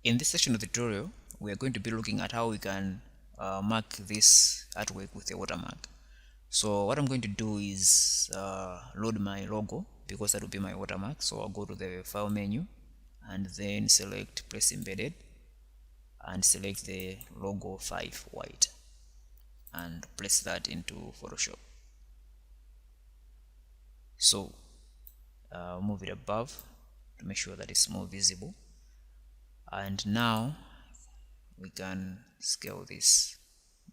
In this section of the tutorial, we are going to be looking at how we can mark this artwork with a watermark. So what I'm going to do is load my logo, because that will be my watermark. So I'll go to the file menu and then select place embedded and select the logo 5 white and place that into Photoshop. So move it above to make sure that it's more visible, and now we can scale this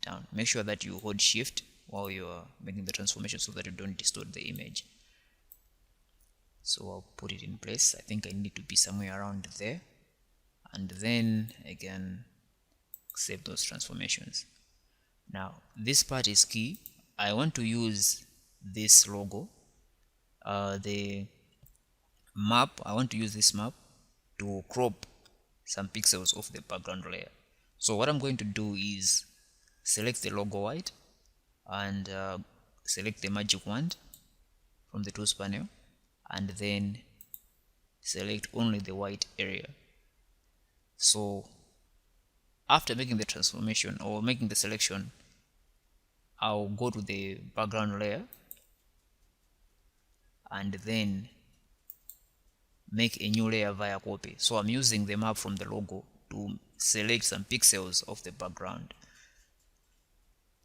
down. Make sure that you hold shift while you are making the transformation so that you don't distort the image. So I'll put it in place. I think I need to be somewhere around there, and then I can save those transformations. Now this part is key. I want to use this logo, the map. I want to use this map to crop some pixels of the background layer. So what I'm going to do is select the logo white and select the magic wand from the tools panel, and then select only the white area. So after making the transformation or making the selection, I'll go to the background layer and then make a new layer via copy. So I'm using the map from the logo to select some pixels of the background.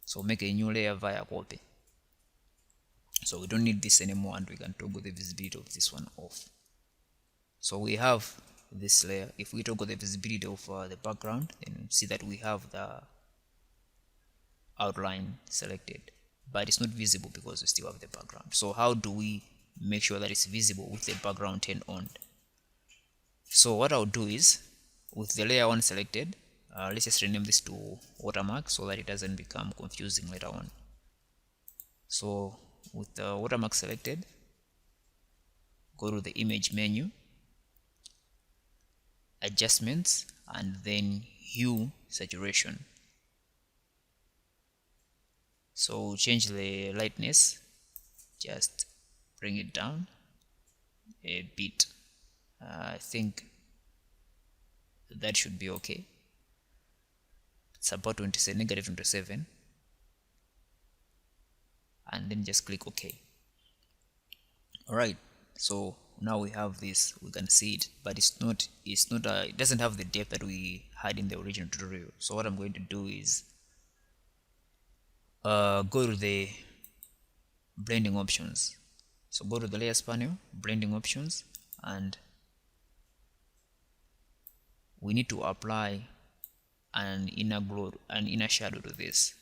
So make a new layer via copy. So we don't need this anymore, and we can toggle the visibility of this one off. So we have this layer. If we toggle the visibility of the background, then see that we have the outline selected, but it's not visible because we still have the background. So how do we make sure that it's visible with the background turned on? So what I'll do is, with the layer 1 selected, let's just rename this to watermark so that it doesn't become confusing later on. So with the watermark selected, go to the image menu, adjustments, and then hue saturation. So change the lightness, just bring it down a bit. I think that should be okay. It's about negative 27, and then just click OK. Alright, so now we have this. We can see it, but it doesn't have the depth that we had in the original tutorial. So what I'm going to do is go to the blending options. So go to the layers panel, blending options, and we need to apply an inner glow, an inner shadow to this.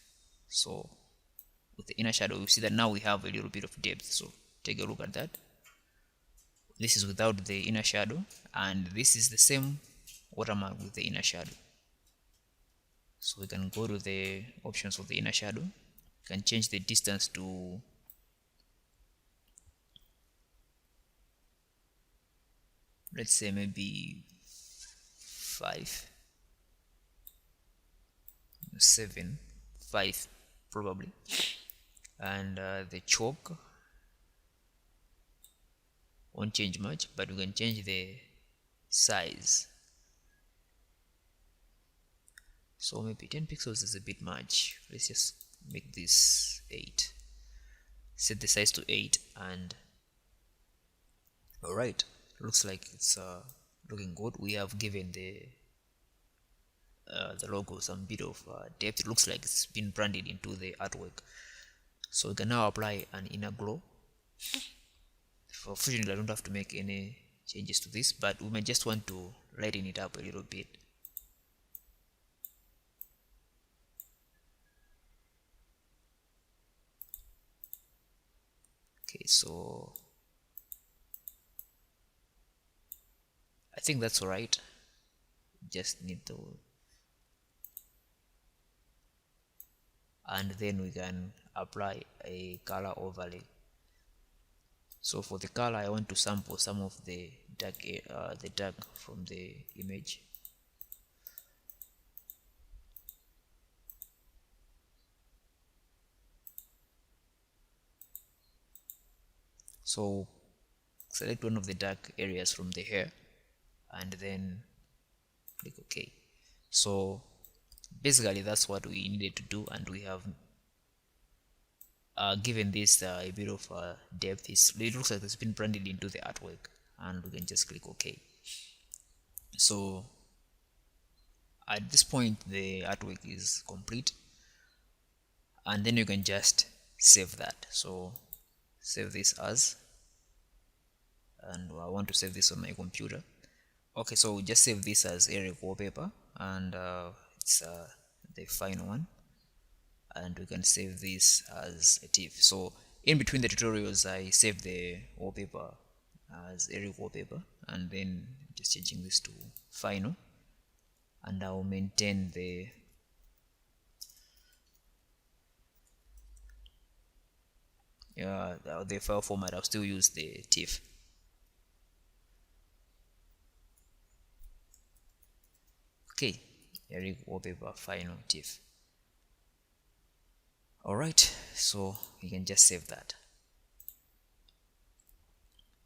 So with the inner shadow, you see that now we have a little bit of depth. So take a look at that. This is without the inner shadow, and this is the same watermark with the inner shadow. So we can go to the options of the inner shadow. We can change the distance to let's say maybe 5, 7, 5 probably, and the chalk won't change much, but we can change the size. So maybe 10 pixels is a bit much. Let's just make this 8. Set the size to 8, and alright, looks like it's looking good. We have given the logo some bit of depth. It looks like it's been branded into the artwork. So we can now apply an inner glow. Fortunately, I don't have to make any changes to this, but we may just want to lighten it up a little bit. Okay, so I think that's alright. Just need to, and then we can apply a color overlay. So for the color, I want to sample some of the dark from the image. So select one of the dark areas from the hair, and then click OK. So basically that's what we needed to do, and we have given this a bit of depth. It looks like it's been branded into the artwork, and we can just click OK. So at this point the artwork is complete, and then you can just save that. So save this as, and I want to save this on my computer. Okay, so we just save this as Eric wallpaper, and it's the final one, and we can save this as a TIFF. So in between the tutorials I saved the wallpaper as Eric wallpaper, and then just changing this to final, and I'll maintain the file format. I'll still use the TIFF. Okay, Eric wallpaper final TIFF. Alright, so you can just save that.